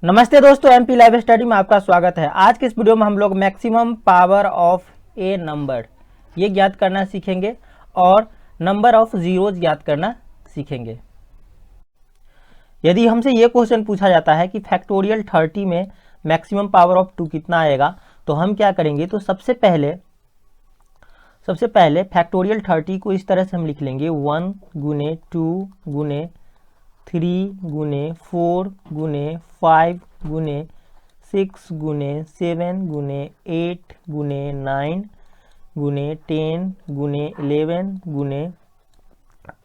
नमस्ते दोस्तों, MP live study में आपका स्वागत है। आज के इस वीडियो में हम लोग maximum power of A number ये ज्ञात करना सीखेंगे और नंबर ऑफ जीरोज ज्ञात करना सीखेंगे। यदि हमसे ये क्वेश्चन पूछा जाता है कि फैक्टोरियल 30 में मैक्सिमम पावर ऑफ 2 कितना आएगा, तो हम क्या करेंगे। तो सबसे पहले फैक्टोरियल 30 को इस तरह से हम लिख लेंगे 1 गुने 2 गुने 3 गुने 4 गुने 5 गुने 6 गुने 7 गुने 8 गुने 9 गुने 10 गुने 11 गुने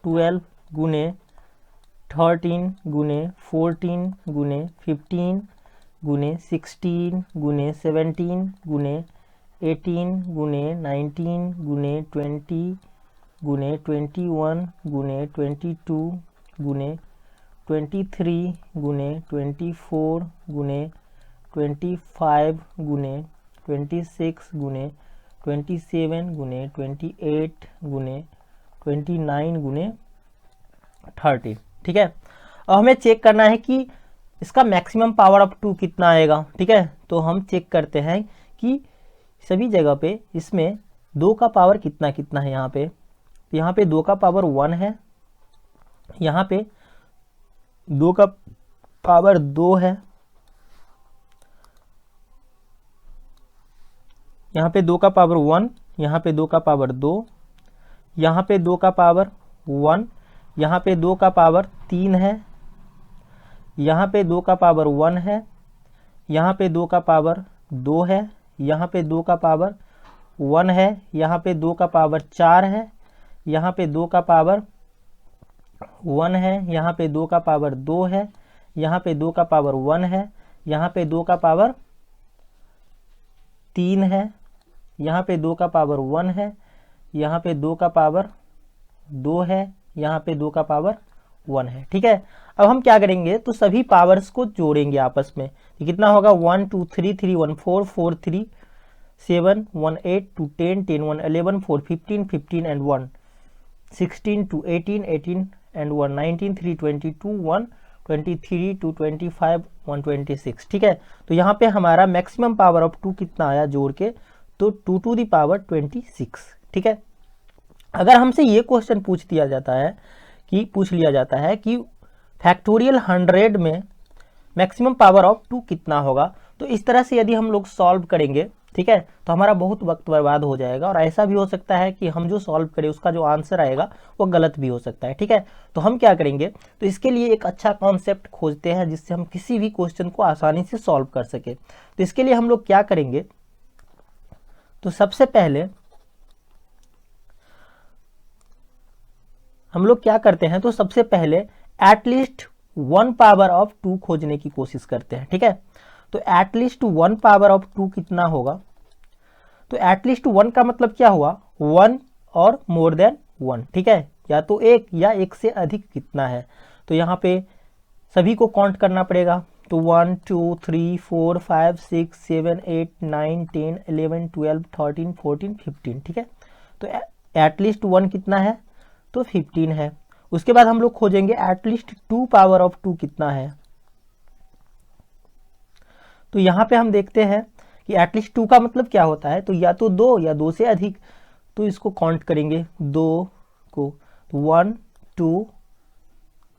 12 गुने 13 गुने 14 गुने 15 गुने 16 गुने 17 गुने 18 गुने 19 गुने 20 गुने 21 गुने 22 गुने 23 गुने 24 गुने 25 गुने 26 गुने 27 गुने 28 गुने 29 गुने 30। ठीक है, अब हमें चेक करना है कि इसका मैक्सिमम पावर ऑफ 2 कितना आएगा। ठीक है, तो हम चेक करते हैं कि सभी जगह पे इसमें 2 का पावर कितना कितना है। यहाँ पे 2 का पावर 1 है, यहाँ पे 2 का पावर 2 है, यहाँ पे 2 का पावर 1, यहाँ पे 2 का पावर 2, यहाँ पे 2 का पावर 1, यहाँ पे 2 का पावर 3 है, यहाँ पे 2 का पावर 1 है, यहाँ पे 2 का पावर 2 है, यहाँ पे 2 का पावर 1 है, यहाँ पे 2 का पावर 4 है, यहाँ पे 2 का पावर 1 है, यहाँ पे 2 का पावर 2 है, यहाँ पे 2 का पावर 1 है, यहाँ पे 2 का पावर 3 है, यहाँ पे 2 का पावर 1 है, यहाँ पे 2 का पावर 2 है, यहाँ पे 2 का पावर 1 है। ठीक है, अब हम क्या करेंगे, तो सभी पावर्स को जोड़ेंगे आपस में। तो कितना होगा 1 2 3 3 1 4 4 3 7 1 8 2 10 10 1 11 4 15 15 and 1 16 2 18 18 and 1 19 3 22 1 23 2 25 1 26। ठीक है, तो यहाँ पे हमारा मैक्सिमम पावर ऑफ 2 कितना आया जोड़ के, तो 2 टू द पावर 26। ठीक है, अगर हमसे ये क्वेश्चन पूछ लिया जाता है कि फैक्टोरियल 100 में मैक्सिमम पावर ऑफ 2 कितना होगा, तो इस तरह से यदि हम लोग सॉल्व करेंगे, ठीक है, तो हमारा बहुत वक्त बर्बाद हो जाएगा और ऐसा भी हो सकता है कि हम जो सॉल्व करें उसका जो आंसर आएगा वो गलत भी हो सकता है। ठीक है, तो हम क्या करेंगे, तो इसके लिए एक अच्छा कॉन्सेप्ट खोजते हैं जिससे हम किसी भी क्वेश्चन को आसानी से सॉल्व कर सके। तो इसके लिए हम लोग क्या करेंगे, तो सबसे पहले हम लोग क्या करते हैं, तो सबसे पहले एटलीस्ट 1 पावर ऑफ 2 खोजने की कोशिश करते हैं। ठीक है, तो एटलीस्ट 1 पावर ऑफ 2 कितना होगा, तो एटलीस्ट 1 का मतलब क्या हुआ, 1 और मोर देन 1। ठीक है, या तो 1 या 1 से अधिक कितना है, तो यहाँ पे सभी को काउंट करना पड़ेगा। तो 1 2 3 4 5 6 7 8 9 10 11 12 13 14 15। ठीक है, तो एटलीस्ट 1 कितना है, तो 15 है। उसके बाद हम लोग खोजेंगे एटलीस्ट 2 पावर ऑफ 2 कितना है। तो यहाँ पे हम देखते हैं कि एटलीस्ट 2 का मतलब क्या होता है, तो या तो 2 या 2 से अधिक, तो इसको काउंट करेंगे 2 को, 1 2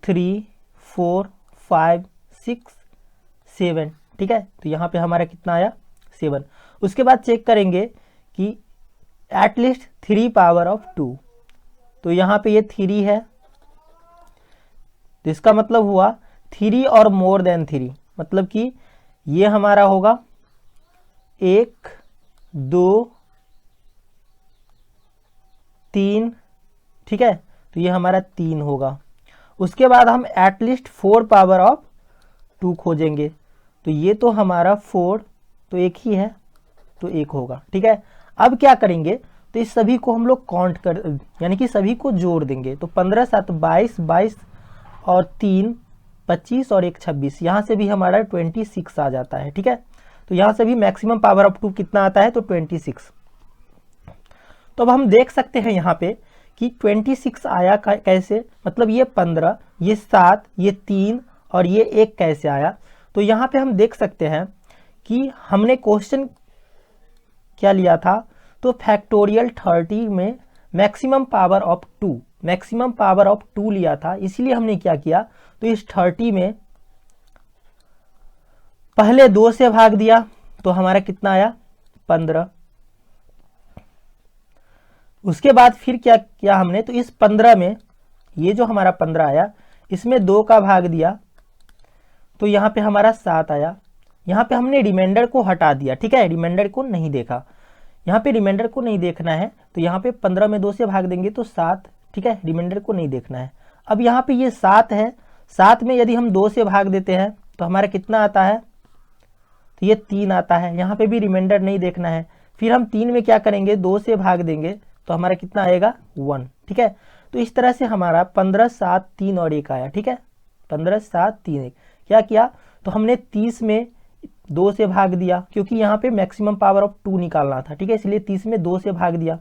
3 4 5 6 7। ठीक है, तो यहाँ पे हमारा कितना आया 7। उसके बाद चेक करेंगे कि एटलीस्ट 3 पावर ऑफ 2, तो यहाँ पे ये 3 है, तो इसका मतलब हुआ 3 और मोर देन 3, मतलब कि ये हमारा होगा 1 2 3। ठीक है, तो ये हमारा 3 होगा। उसके बाद हम एटलीस्ट 4 पावर ऑफ 2 खोजेंगे, तो ये तो हमारा 4, तो एक ही है, तो 1 होगा। ठीक है, अब क्या करेंगे, तो इस सभी को हम लोग काउंट कर, यानी कि सभी को जोड़ देंगे। तो 15 7 22 22 और 3 25 और 1 26, यहाँ से भी हमारा 26 आ जाता है। ठीक है, तो यहाँ से भी मैक्सिमम पावर ऑफ 2 कितना आता है, तो 26। तो अब हम देख सकते हैं यहाँ पे कि 26 आया कैसे, मतलब ये 15, ये 7, ये 3 और ये 1 कैसे आया। तो यहाँ पे हम देख सकते हैं कि हमने क्वेश्चन क्या लिया था, तो फैक्टोरियल 30 में मैक्सिमम पावर ऑफ 2 लिया था। इसीलिए हमने क्या किया, तो इस 30 में पहले 2 से भाग दिया तो हमारा कितना आया 15। उसके बाद फिर क्या किया हमने, तो इस 15 में ये जो हमारा 15 आया इसमें 2 का भाग दिया तो यहाँ पे हमारा 7 आया। यहाँ पे हमने रिमाइंडर को हटा दिया, ठीक है, रिमाइंडर को नहीं देखा, यहाँ पे रिमाइंडर को नहीं देखना है। तो यहाँ पे 15 में 2 से भाग देंगे तो 7, ठीक है, रिमाइंडर को नहीं देखना है। अब यहाँ पे ये 7 है, 7 में यदि हम 2 से भाग देते हैं तो हमारा कितना आता है, तो ये 3 आता है। यहाँ पे भी रिमाइंडर नहीं देखना है। फिर हम 3 में क्या करेंगे, 2 से भाग देंगे तो हमारा कितना आएगा 1, ठीक है। तो इस तरह से हमारा 15, 7, 3 और 1 आया, ठीक है, 15, 7, 3, 1। क्या किया, तो हमने 30 में 2 से भाग दिया क्योंकि यहाँ पे मैक्सिमम पावर ऑफ 2 निकालना था, ठीक है, इसलिए 30 में 2 से भाग दिया।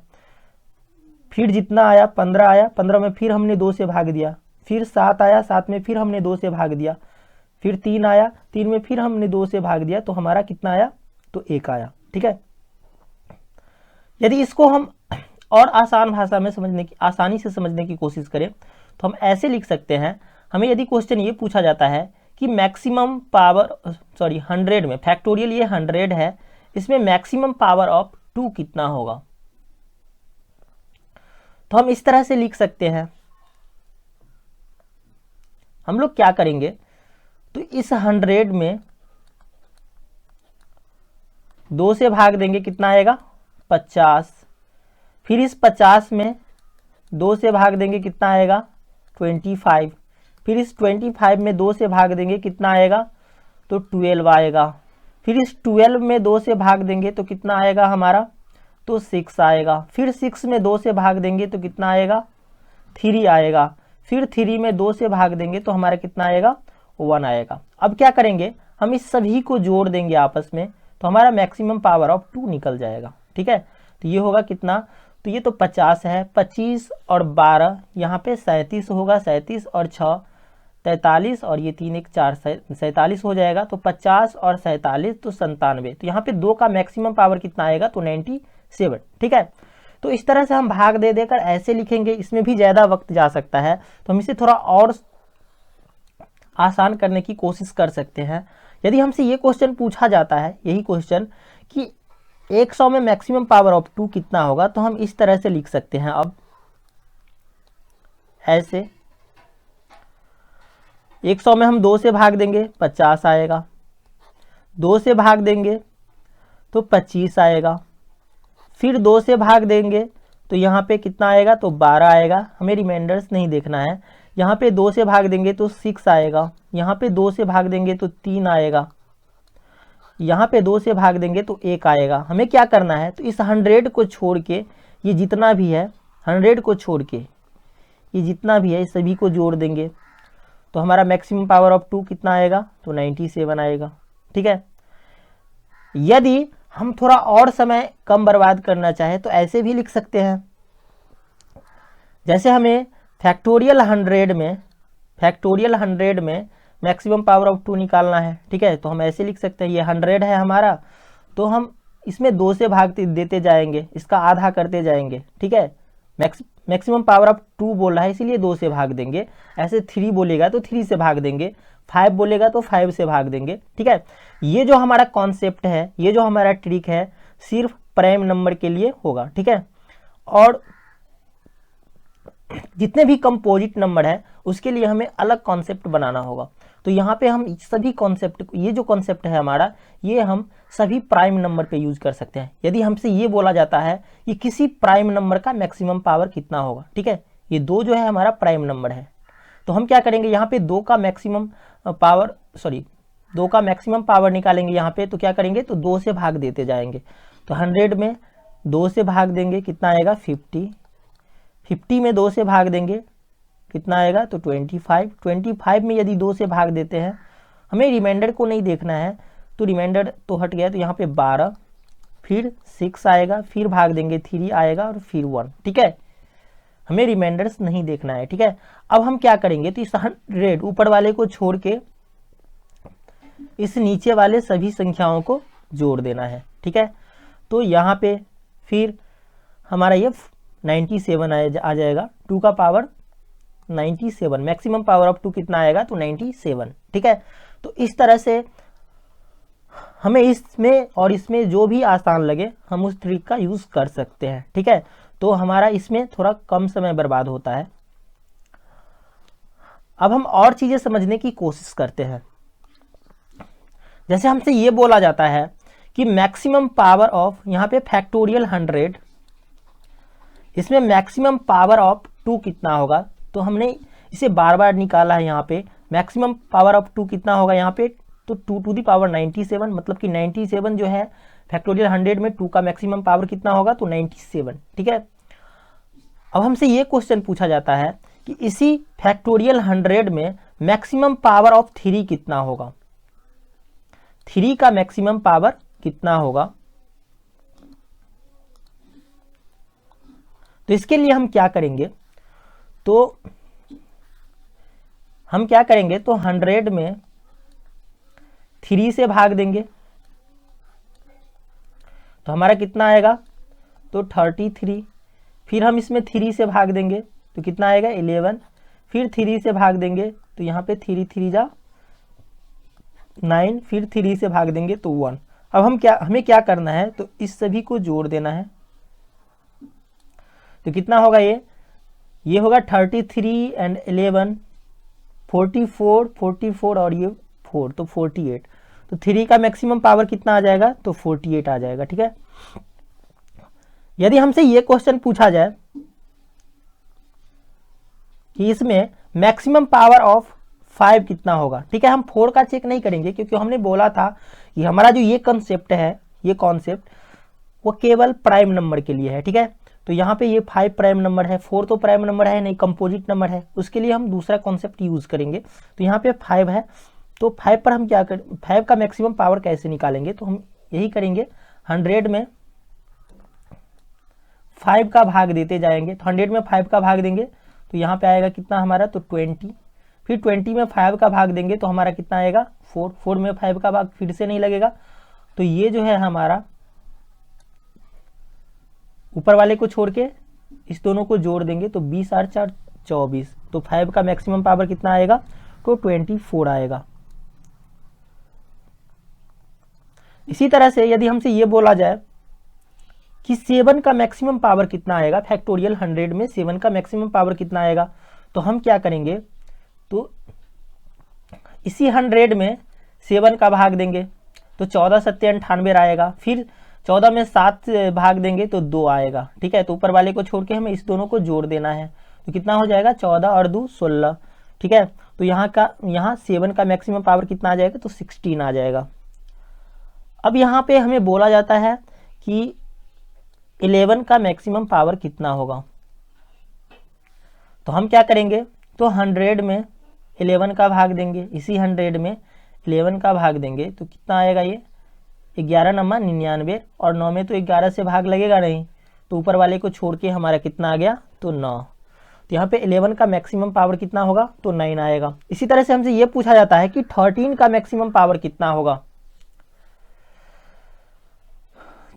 फिर जितना आया 15 आया, 15 में फिर हमने 2 से भाग दिया। फिर 7 आया, 7 में फिर हमने 2 से भाग दिया। फिर 3 आया, 3 में फिर हमने 2 से भाग दिया तो हमारा कितना आया, तो 1 आया, ठीक है। यदि इसको हम और आसान भाषा में आसानी से समझने की कोशिश करें तो हम ऐसे लिख सकते हैं। हमें यदि क्वेश्चन ये पूछा जाता है कि मैक्सिमम पावर 100 में, फैक्टोरियल ये 100 है, इसमें मैक्सिमम पावर ऑफ 2 कितना होगा, तो हम इस तरह से लिख सकते हैं। हम लोग क्या करेंगे, तो इस 100 में 2 से भाग देंगे, कितना आएगा 50। फिर इस 50 में 2 से भाग देंगे, कितना आएगा 25। फिर इस 25 में 2 से भाग देंगे, कितना आएगा, तो 12 आएगा। फिर इस 12 में 2 से भाग देंगे तो कितना आएगा हमारा, तो 6 आएगा। फिर 6 में 2 से भाग देंगे तो कितना आएगा, 3 आएगा। फिर 3 में 2 से भाग देंगे तो हमारा कितना आएगा, 1 आएगा। अब क्या करेंगे, हम इस सभी को जोड़ देंगे आपस में तो हमारा मैक्सिमम पावर ऑफ 2 निकल जाएगा, ठीक है। तो ये होगा कितना, तो ये तो 50 है, 25 और 12 यहाँ पे 37 होगा, 37 और 6 43 और ये 3 1 4 47 हो जाएगा। तो 50 और 47 तो 97। तो यहाँ पे 2 का मैक्सिमम पावर कितना आएगा, तो 97, ठीक है। तो इस तरह से हम भाग दे देकर ऐसे लिखेंगे, इसमें भी ज़्यादा वक्त जा सकता है तो हम इसे थोड़ा और आसान करने की कोशिश कर सकते हैं। यदि हमसे ये क्वेश्चन पूछा जाता है, यही क्वेश्चन कि 100 में मैक्सिमम पावर ऑफ 2 कितना होगा, तो हम इस तरह से लिख सकते हैं। अब ऐसे 100 में हम 2 से भाग देंगे 50 आएगा, 2 से भाग देंगे तो 25 आएगा। फिर 2 से भाग देंगे तो यहाँ पे कितना आएगा, तो 12 आएगा। हमें रिमाइंडर्स नहीं देखना है। यहाँ पे 2 से भाग देंगे तो 6 आएगा। यहाँ पे 2 से भाग देंगे तो 3 आएगा। यहाँ पे 2 से भाग देंगे तो 1 आएगा। हमें क्या करना है, तो इस 100 को छोड़ के ये जितना भी है, 100 को छोड़ के ये जितना भी है इस सभी को जोड़ देंगे तो हमारा मैक्सिमम पावर ऑफ 2 कितना आएगा, तो 97 आएगा, ठीक है। यदि हम थोड़ा और समय कम बर्बाद करना चाहें तो ऐसे भी लिख सकते हैं। जैसे हमें फैक्टोरियल 100 में मैक्सिमम पावर ऑफ 2 निकालना है, ठीक है। तो हम ऐसे लिख सकते हैं, ये 100 है हमारा, तो हम इसमें 2 से भाग देते जाएंगे, इसका आधा करते जाएंगे, ठीक है। मैक्सिमम पावर ऑफ 2 बोल रहा है इसीलिए 2 से भाग देंगे। ऐसे 3 बोलेगा तो 3 से भाग देंगे, 5 बोलेगा तो 5 से भाग देंगे, ठीक है। ये जो हमारा कॉन्सेप्ट है, ये जो हमारा ट्रिक है, सिर्फ प्राइम नंबर के लिए होगा, ठीक है। और जितने भी कंपोजिट नंबर है उसके लिए हमें अलग कॉन्सेप्ट बनाना होगा। तो यहाँ पे हम सभी कॉन्सेप्ट, ये जो कॉन्सेप्ट है हमारा, ये हम सभी प्राइम नंबर पे यूज कर सकते हैं। यदि हमसे ये बोला जाता है कि किसी प्राइम नंबर का मैक्सिमम पावर कितना होगा, ठीक है, ये 2 जो है हमारा प्राइम नंबर है, तो हम क्या करेंगे, यहाँ पे 2 का मैक्सिमम पावर निकालेंगे यहाँ पे। तो क्या करेंगे, तो 2 से भाग देते जाएंगे। तो 100 में 2 से भाग देंगे, कितना आएगा 50। 50 में 2 से भाग देंगे, कितना आएगा, तो 25। 25 में यदि 2 से भाग देते हैं, हमें रिमाइंडर को नहीं देखना है, तो रिमाइंडर तो हट गया, तो यहाँ पे 12, फिर 6 आएगा, फिर भाग देंगे 3 आएगा और फिर 1, ठीक है। हमें रिमाइंडर्स नहीं देखना है, ठीक है। अब हम क्या करेंगे, तो इस 100 ऊपर वाले को छोड़ के इस नीचे वाले सभी संख्याओं को जोड़ देना है। ठीक है, तो यहाँ पे फिर हमारा ये 97 आ जाएगा। 2 का पावर 97, मैक्सिमम पावर ऑफ 2 कितना आएगा, तो 97। ठीक है, तो इस तरह से हमें इसमें और इसमें जो भी आसान लगे हम उस ट्रिक का यूज़ कर सकते हैं। ठीक है, तो हमारा इसमें थोड़ा कम समय बर्बाद होता है। अब हम और चीज़ें समझने की कोशिश करते हैं। जैसे हमसे ये बोला जाता है कि मैक्सिमम पावर ऑफ, यहाँ पे फैक्टोरियल 100, इसमें मैक्सिमम पावर ऑफ 2 कितना होगा, तो हमने इसे बार बार निकाला है। यहाँ पे मैक्सिमम पावर ऑफ 2 कितना होगा यहाँ पे, तो 2 टू दी पावर 97, मतलब कि 97 जो है फैक्टोरियल 100 में 2 का मैक्सिमम पावर कितना होगा, तो 97। ठीक है, अब हमसे ये क्वेश्चन पूछा जाता है कि इसी फैक्टोरियल 100 में मैक्सिमम पावर ऑफ 3 कितना होगा, 3 का मैक्सिमम पावर कितना होगा। तो इसके लिए हम क्या करेंगे, तो हम क्या करेंगे, तो 100 में 3 से भाग देंगे तो हमारा कितना आएगा, तो 33। फिर हम इसमें 3 से भाग देंगे तो कितना आएगा, 11। फिर 3 से भाग देंगे तो यहाँ पे 3 3 जा 9, फिर 3 से भाग देंगे तो 1। अब हमें क्या करना है, तो इस सभी को जोड़ देना है। तो कितना होगा, ये होगा 33 एंड 11 44 और ये 4, तो 48। तो 3 का मैक्सिमम पावर कितना आ जाएगा, तो 48 आ जाएगा। ठीक है, यदि हमसे ये क्वेश्चन पूछा जाए कि इसमें मैक्सिमम पावर ऑफ 5 कितना होगा, ठीक है, हम 4 का चेक नहीं करेंगे क्योंकि हमने बोला था कि हमारा जो ये कंसेप्ट है, ये कॉन्सेप्ट वो केवल प्राइम नंबर के लिए है। ठीक है, तो यहाँ पे ये 5 प्राइम नंबर है, 4 तो प्राइम नंबर है नहीं, कंपोजिट नंबर है, उसके लिए हम दूसरा कॉन्सेप्ट यूज करेंगे। तो यहाँ पे 5 है, तो 5 पर हम क्या करें, 5 का मैक्सिमम पावर कैसे निकालेंगे, तो हम यही करेंगे, 100 में 5 का भाग देते जाएंगे। तो 100 में 5 का भाग देंगे तो यहाँ पे आएगा कितना हमारा, तो 20। फिर 20 में 5 का भाग देंगे तो हमारा कितना आएगा, 4 में 5 का भाग फिर से नहीं लगेगा। तो ये जो है हमारा ऊपर वाले को छोड़ के इस दोनों को जोड़ देंगे तो 20 और 4 24। तो 5 का मैक्सिमम पावर कितना आएगा, तो 24 आएगा। इसी तरह से यदि हमसे ये बोला जाए कि 7 का मैक्सिमम पावर कितना आएगा, फैक्टोरियल 100 में 7 का मैक्सिमम पावर कितना आएगा, तो हम क्या करेंगे, तो इसी 100 में 7 का भाग देंगे तो 14 सत्ते 98 आएगा। फिर 14 में 7 भाग देंगे तो 2 आएगा। ठीक है, तो ऊपर वाले को छोड़ के हमें इस दोनों को जोड़ देना है तो कितना हो जाएगा, 14 और 2 16। ठीक है, तो यहाँ 7 का मैक्सिमम पावर कितना आ जाएगा, तो 16 आ जाएगा। अब यहाँ पे हमें बोला जाता है कि 11 का मैक्सिमम पावर कितना होगा, तो हम क्या करेंगे, तो 100 में 11 का भाग देंगे, इसी 100 में 11 का भाग देंगे तो कितना आएगा, ये 11 नमा 99 और 9 में तो 11 से भाग लगेगा नहीं, तो ऊपर वाले को छोड़ के हमारा कितना आ गया, तो 9। तो यहाँ पे 11 का मैक्सिमम पावर कितना होगा, तो 9 आएगा। इसी तरह से हमसे ये पूछा जाता है कि 13 का मैक्सिमम पावर कितना होगा,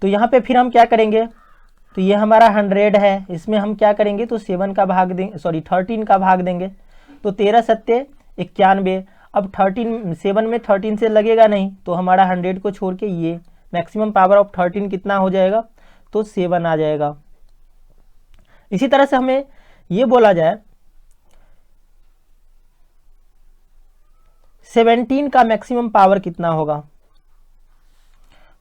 तो यहाँ पे फिर हम क्या करेंगे, तो ये हमारा 100 है, इसमें हम क्या करेंगे, तो 7 का भाग देंगे, 13 का भाग देंगे तो 13 सत्ते 91। अब 7 में 13 से लगेगा नहीं तो हमारा 100 को छोड़ के ये मैक्सिमम पावर ऑफ 13 कितना हो जाएगा, तो 7 आ जाएगा। इसी तरह से हमें ये बोला जाए 17 का मैक्सिमम पावर कितना होगा,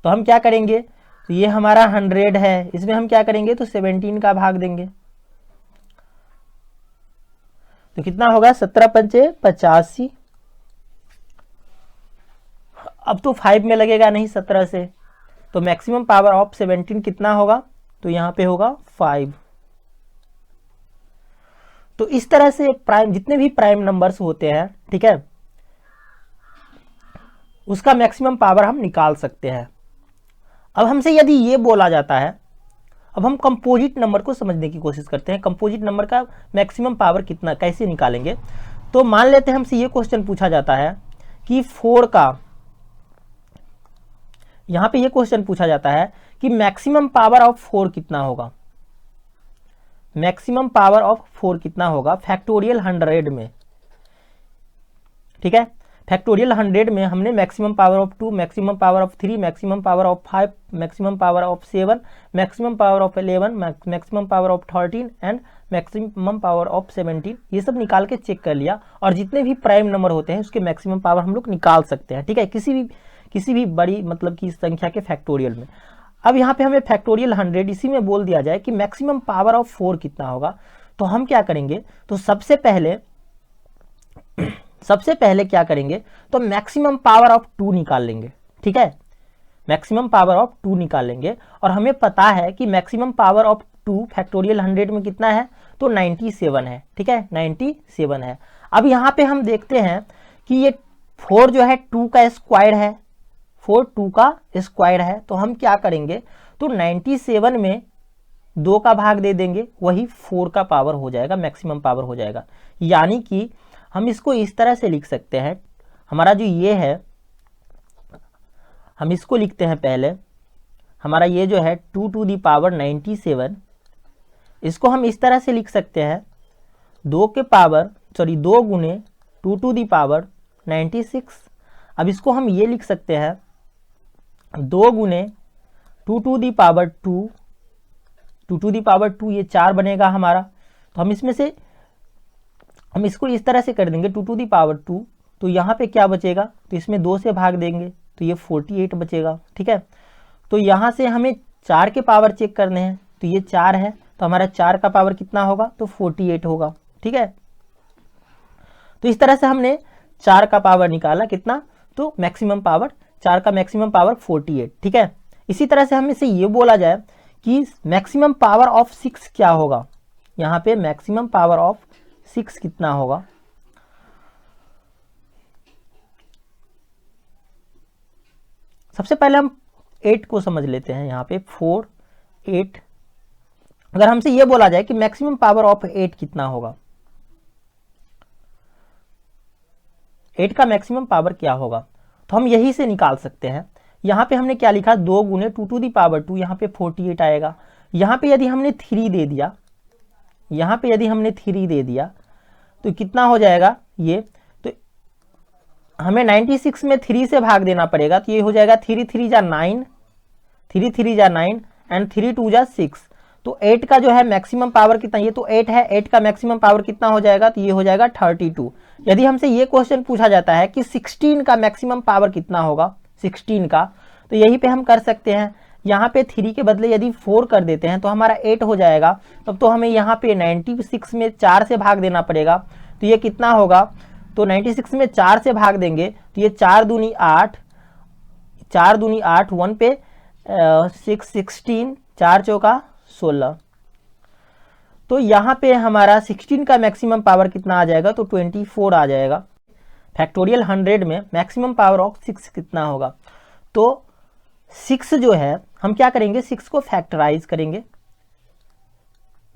तो हम क्या करेंगे, तो ये हमारा 100 है, इसमें हम क्या करेंगे, तो 17 का भाग देंगे तो कितना होगा, 17 पंचे 85। अब तो 5 में लगेगा नहीं 17 से, तो मैक्सिमम पावर ऑफ 17 कितना होगा, तो यहाँ पे होगा 5। तो इस तरह से प्राइम, जितने भी प्राइम नंबर्स होते हैं, ठीक है, उसका मैक्सिमम पावर हम निकाल सकते हैं। अब हमसे यदि ये बोला जाता है, अब हम कंपोजिट नंबर को समझने की कोशिश करते हैं, कंपोजिट नंबर का मैक्सिमम पावर कितना कैसे निकालेंगे। तो मान लेते हैं हमसे ये क्वेश्चन पूछा जाता है कि 4 का यहाँ पे ये क्वेश्चन पूछा जाता है कि मैक्सिमम पावर ऑफ 4 कितना होगा, मैक्सिमम पावर ऑफ 4 कितना होगा फैक्टोरियल 100 में। ठीक है, फैक्टोरियल 100 में हमने maximum power of 2, maximum power of 3, maximum power of 5, maximum power of 7, maximum power of 11, maximum power of 13 and maximum power of 17, ये सब निकाल के चेक कर लिया। और जितने भी प्राइम नंबर होते हैं उसके मैक्सिमम पावर हम लोग निकाल सकते हैं। ठीक है, किसी भी बड़ी मतलब की संख्या के फैक्टोरियल में। अब यहाँ पे हमें फैक्टोरियल 100 इसी में बोल दिया जाए कि मैक्सिमम पावर ऑफ 4 कितना होगा, तो हम क्या करेंगे, तो सबसे पहले क्या करेंगे, तो मैक्सिमम पावर ऑफ 2 निकाल लेंगे। ठीक है, मैक्सिमम पावर ऑफ 2 निकाल लेंगे और हमें पता है कि मैक्सिमम पावर ऑफ 2 फैक्टोरियल 100 में कितना है, तो 97 है। ठीक है, 97 है। अब यहाँ पे हम देखते हैं कि ये 4 जो है 2 का स्क्वायर है, 4 2 का स्क्वायर है, तो हम क्या करेंगे, तो 97 में 2 का भाग दे देंगे, वही 4 का पावर हो जाएगा, मैक्सिमम पावर हो जाएगा। यानी कि हम इसको इस तरह से लिख सकते हैं, हमारा जो ये है हम इसको लिखते हैं पहले, हमारा ये जो है 2 टू दी पावर 97, इसको हम इस तरह से लिख सकते हैं 2 गुने 2 टू दी पावर 96। अब इसको हम ये लिख सकते हैं 2 गुने 2 to the power 2, 2 to the power 2, ये 4 बनेगा हमारा। तो हम इसमें से हम इसको इस तरह से कर देंगे 2 टू दी पावर 2, तो यहाँ पे क्या बचेगा, तो इसमें 2 से भाग देंगे तो ये 48 बचेगा। ठीक है, तो यहाँ से हमें 4 के पावर चेक करने हैं, तो ये 4 है, तो हमारा 4 का पावर कितना होगा, तो 48 होगा। ठीक है, तो इस तरह से हमने 4 का पावर निकाला कितना, तो मैक्सिमम पावर 4 का मैक्सिमम पावर 48। ठीक है, इसी तरह से हमें से ये बोला जाए कि मैक्सिमम पावर ऑफ 6 क्या होगा, यहाँ पे मैक्सिमम पावर ऑफ 6 कितना होगा। सबसे पहले हम 8 को समझ लेते हैं, यहाँ पे 4 8। अगर हमसे ये बोला जाए कि मैक्सिमम पावर ऑफ 8 कितना होगा, 8 का मैक्सिमम पावर क्या होगा, तो हम यही से निकाल सकते हैं। यहाँ पे हमने क्या लिखा, 2 गुने 2 टू दी पावर 2, यहाँ पे 48 आएगा। यहाँ पे यदि हमने 3 दे दिया, यहाँ पे यदि हमने 3 दे दिया तो कितना हो जाएगा, ये तो हमें 96 में 3 से भाग देना पड़ेगा, तो ये हो जाएगा 3 3 जा 9, 3 3 जा 9 एंड 3 2 जा 6। तो 8 का जो है मैक्सिमम पावर कितना, ये तो 8 है, 8 का मैक्सिमम पावर कितना हो जाएगा, तो ये हो जाएगा 32। यदि हमसे ये क्वेश्चन पूछा जाता है कि 16 का मैक्सिमम पावर कितना होगा, 16 का, तो यही पे हम कर सकते हैं, यहाँ पे 3 के बदले यदि 4 कर देते हैं तो हमारा 8 हो जाएगा। तब तो हमें यहाँ पे 96 में 4 से भाग देना पड़ेगा, तो ये कितना होगा, तो 96 में 4 से भाग देंगे तो ये 4 दूनी 8, 4 दूनी 8, 1 पे 6 16, 4 चौका 16। तो यहाँ पे हमारा 16 का मैक्सिमम पावर कितना आ जाएगा, तो 24 आ जाएगा। फैक्टोरियल 100 में मैक्सिमम पावर ऑफ 6 कितना होगा, तो 6 जो है हम क्या करेंगे, 6 को फैक्टराइज करेंगे,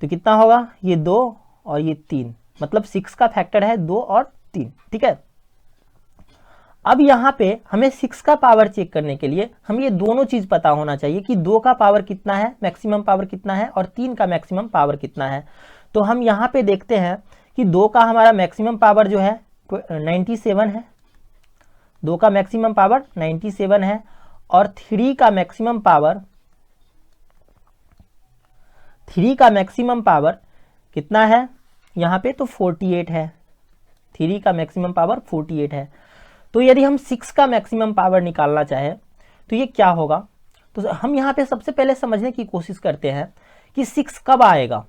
तो कितना होगा, ये 2 और ये 3, मतलब 6 का फैक्टर है 2 और 3। ठीक है, अब यहाँ पे हमें 6 का पावर चेक करने के लिए हम ये दोनों चीज पता होना चाहिए कि 2 का पावर कितना है, मैक्सिमम पावर कितना है, और 3 का मैक्सिमम पावर कितना है। तो हम यहाँ पे देखते हैं कि 2 का हमारा मैक्सिमम पावर जो है 97 है, 2 का मैक्सिमम पावर 97 है, और 3 का मैक्सिमम पावर कितना है यहाँ पे, तो 48 है, 3 का मैक्सिमम पावर 48 है। तो यदि हम 6 का मैक्सिमम पावर निकालना चाहें तो ये क्या होगा, तो हम यहाँ पे सबसे पहले समझने की कोशिश करते हैं कि 6 कब आएगा,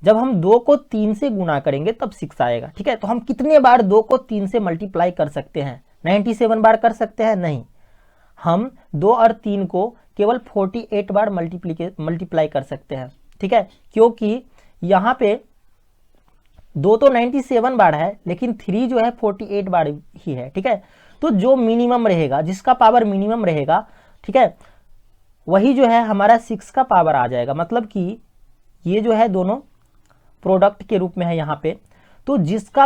जब हम 2 को 3 से गुना करेंगे तब 6 आएगा। ठीक है, तो हम कितने बार 2 को 3 से मल्टीप्लाई कर सकते हैं, 97 बार कर सकते हैं, नहीं, हम 2 और 3 को केवल 48 बार मल्टीप्लाई कर सकते हैं। ठीक है, क्योंकि यहाँ पे 2 तो 97 बार है, लेकिन 3 जो है 48 बार ही है। ठीक है, तो जो मिनिमम रहेगा, जिसका पावर मिनिमम रहेगा, ठीक है, वही जो है हमारा 6 का पावर आ जाएगा। मतलब कि ये जो है दोनों प्रोडक्ट के रूप में है यहाँ पे, तो जिसका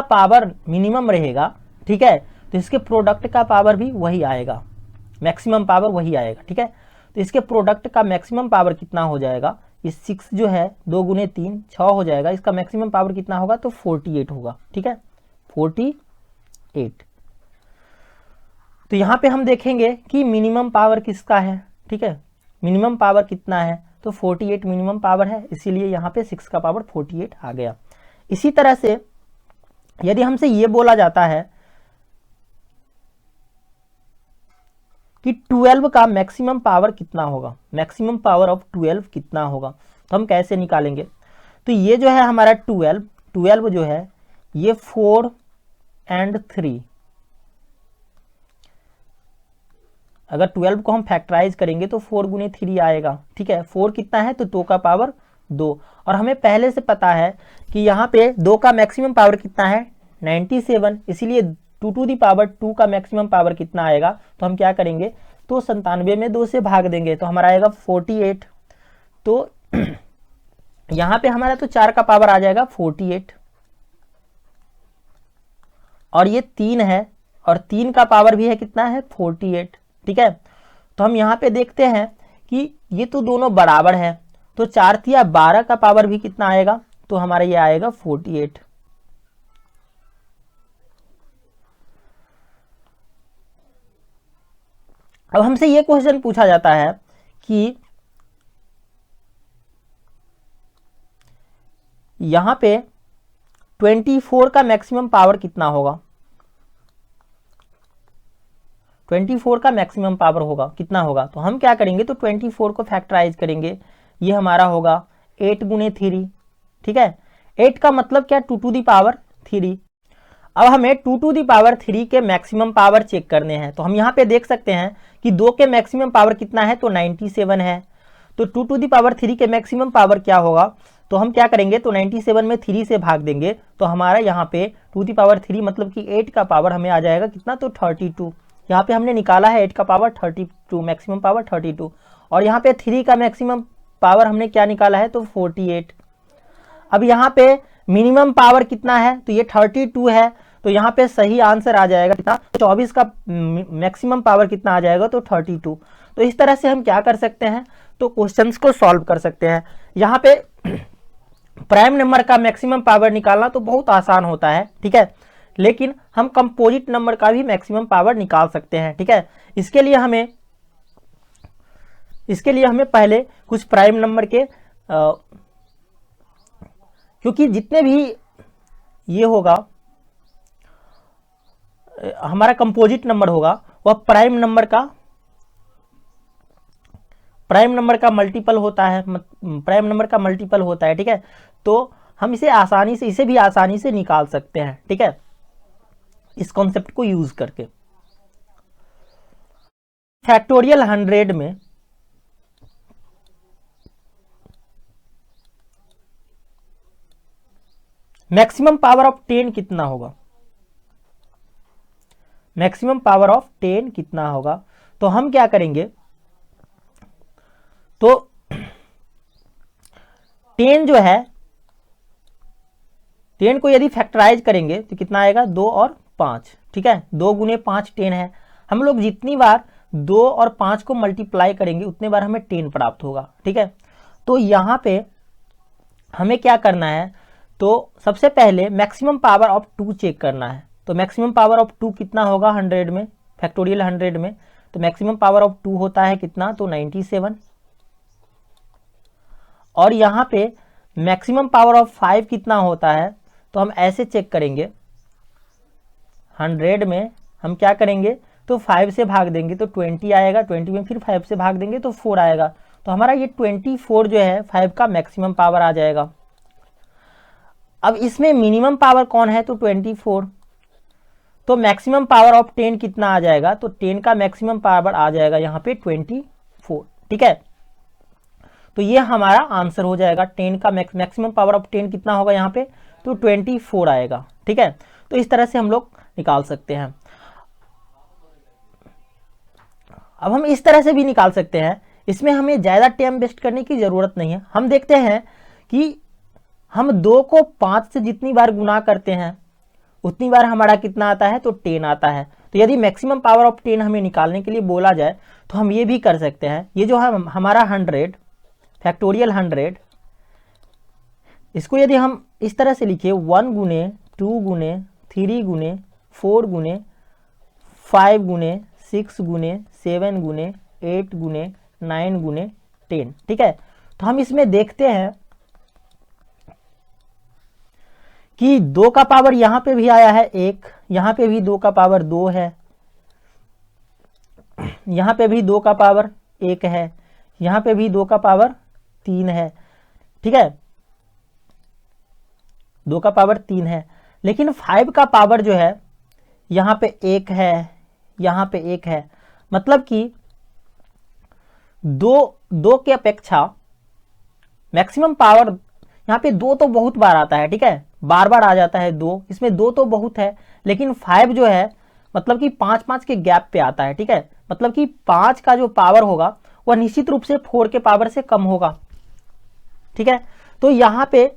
पावर मिनिमम रहेगा, ठीक है, तो तो इसके प्रोडक्ट का पावर भी वही आएगा, मैक्सिमम पावर वही आएगा। ठीक है, तो इसके प्रोडक्ट का मैक्सिमम पावर कितना हो जाएगा, ये 6 जो है 2 गुने 3 6 हो जाएगा, इसका मैक्सिमम पावर कितना होगा, तो 48 होगा। ठीक है, 48। तो यहाँ पे हम देखेंगे कि मिनिमम पावर किसका है। ठीक है, मिनिमम पावर कितना है, तो 48 मिनिमम पावर है, इसीलिए यहाँ पे 6 का पावर 48 आ गया। इसी तरह से यदि हमसे ये बोला जाता है कि 12 का मैक्सिमम पावर कितना होगा, मैक्सिमम पावर ऑफ 12 कितना होगा, तो हम कैसे निकालेंगे। तो ये जो है हमारा 12 जो है ये 4 और 3, अगर 12 को हम फैक्टराइज करेंगे तो 4 गुने 3 आएगा। ठीक है, 4 कितना है, तो 2 का पावर 2, और हमें पहले से पता है कि यहाँ पे 2 का मैक्सिमम पावर कितना है, 97, इसीलिए 2 टू दी पावर 2 का मैक्सिमम पावर कितना आएगा, तो हम क्या करेंगे, तो 97 में 2 से भाग देंगे तो हमारा आएगा 48। तो यहाँ पे हमारा तो 4 का पावर आ जाएगा 48, और ये 3 है, और 3 का पावर भी है कितना है, 48। ठीक है, तो हम यहाँ पे देखते हैं कि ये तो दोनों बराबर है, तो 4 या 12 का पावर भी कितना आएगा, तो हमारा ये आएगा 48। अब हमसे ये क्वेश्चन पूछा जाता है कि यहां पे 24 का मैक्सिमम पावर कितना होगा, 24 का मैक्सिमम पावर होगा कितना होगा, तो हम क्या करेंगे, तो 24 को फैक्टराइज करेंगे, ये हमारा होगा 8 गुने 3। ठीक है, 8 का मतलब क्या, 2 टू दी पावर 3। अब हमें 2 टू दी पावर 3 के मैक्सिमम पावर चेक करने हैं, तो हम यहाँ पे देख सकते हैं कि 2 के मैक्सिमम पावर कितना है, तो 97 है, तो 2 टू दी पावर 3 के मैक्सिमम पावर क्या होगा, तो हम क्या करेंगे, तो 97 में 3 से भाग देंगे, तो हमारा यहाँ पे 2 दी पावर 3 मतलब कि 8 का पावर हमें आ जाएगा कितना, तो 32। यहाँ पे हमने निकाला है 8 का पावर 32, मैक्सिमम पावर 32, और यहाँ पे 3 का मैक्सिमम पावर हमने क्या निकाला है, तो 48। अब यहाँ पे मिनिमम पावर कितना है, तो ये 32 है, तो यहाँ पे सही आंसर आ जाएगा कितना, 24 का मैक्सिमम पावर कितना आ जाएगा, तो 32। तो इस तरह से हम क्या कर सकते हैं, तो क्वेश्चंस को सॉल्व कर सकते हैं। यहाँ पे प्राइम नंबर का मैक्सिमम पावर निकालना तो बहुत आसान होता है। ठीक है, लेकिन हम कंपोजिट नंबर का भी मैक्सिमम पावर निकाल सकते हैं। ठीक है, इसके लिए हमें पहले कुछ प्राइम नंबर के क्योंकि जितने भी ये होगा हमारा कंपोजिट नंबर होगा वह प्राइम नंबर का मल्टीपल होता है, प्राइम नंबर का मल्टीपल होता है। ठीक है, तो हम इसे भी आसानी से निकाल सकते हैं। ठीक है, इस कॉन्सेप्ट को यूज करके फैक्टोरियल 100 में मैक्सिमम पावर ऑफ 10 कितना होगा, मैक्सिमम पावर ऑफ 10 कितना होगा, तो हम क्या करेंगे, तो 10 जो है 10 को यदि फैक्टराइज करेंगे तो कितना आएगा, 2 और 5। ठीक है, 2 गुने 5 10 है, हम लोग जितनी बार 2 और 5 को मल्टीप्लाई करेंगे उतने बार हमें 10 प्राप्त होगा। ठीक है, तो यहाँ पे हमें क्या करना है, तो सबसे पहले मैक्सिमम पावर ऑफ 2 चेक करना है। तो मैक्सिमम पावर ऑफ 2 कितना होगा 100 में, फैक्टोरियल 100 में, तो मैक्सिमम पावर ऑफ 2 होता है कितना, तो 97। और यहाँ पे मैक्सिमम पावर ऑफ 5 कितना होता है, तो हम ऐसे चेक करेंगे, 100 में हम क्या करेंगे, तो 5 से भाग देंगे तो 20 आएगा, 20 में फिर 5 से भाग देंगे तो 4 आएगा, तो हमारा ये 24 जो है 5 का मैक्सिमम पावर आ जाएगा। अब इसमें मिनिमम पावर कौन है, तो 24, तो मैक्सिमम पावर ऑफ 10 कितना आ जाएगा, तो 10 का मैक्सिमम पावर आ जाएगा यहाँ पे 24। ठीक है, तो ये हमारा आंसर हो जाएगा, 10 का मैक्सिमम पावर ऑफ 10 कितना होगा यहाँ पे, तो 24 आएगा। ठीक है, तो इस तरह से हम लोग निकाल सकते हैं। अब हम इस तरह से भी निकाल सकते हैं, इसमें हमें ज़्यादा टाइम वेस्ट करने की ज़रूरत नहीं है। हम देखते हैं कि हम 2 को 5 से जितनी बार गुना करते हैं उतनी बार हमारा कितना आता है, तो 10 आता है। तो यदि मैक्सिमम पावर ऑफ 10 हमें निकालने के लिए बोला जाए तो हम ये भी कर सकते हैं। ये जो है हमारा 100 फैक्टोरियल 100, इसको यदि हम इस तरह से लिखे 1 गुने 2 गुने 3 गुने 4 गुने 5 गुने 6 गुने 7 गुने 8 गुने 9 गुने 10, ठीक है। तो हम इसमें देखते हैं कि 2 का पावर यहां पे भी आया है 1, यहां पे भी 2 का पावर 2 है, यहां पे भी 2 का पावर 1 है, यहां पे भी 2 का पावर 3 है, ठीक है, 2 का पावर 3 है। लेकिन 5 का पावर जो है यहां पे 1 है, यहां पे 1 है, मतलब कि 2 के अपेक्षा मैक्सिमम पावर यहां पे 2 तो बहुत बार आता है, ठीक है, बार बार आ जाता है 2, इसमें 2 तो बहुत है, लेकिन 5 जो है मतलब कि 5-5 के गैप पे आता है, ठीक है, मतलब कि 5 का जो पावर होगा वह निश्चित रूप से 4 के पावर से कम होगा, ठीक है। तो यहां पे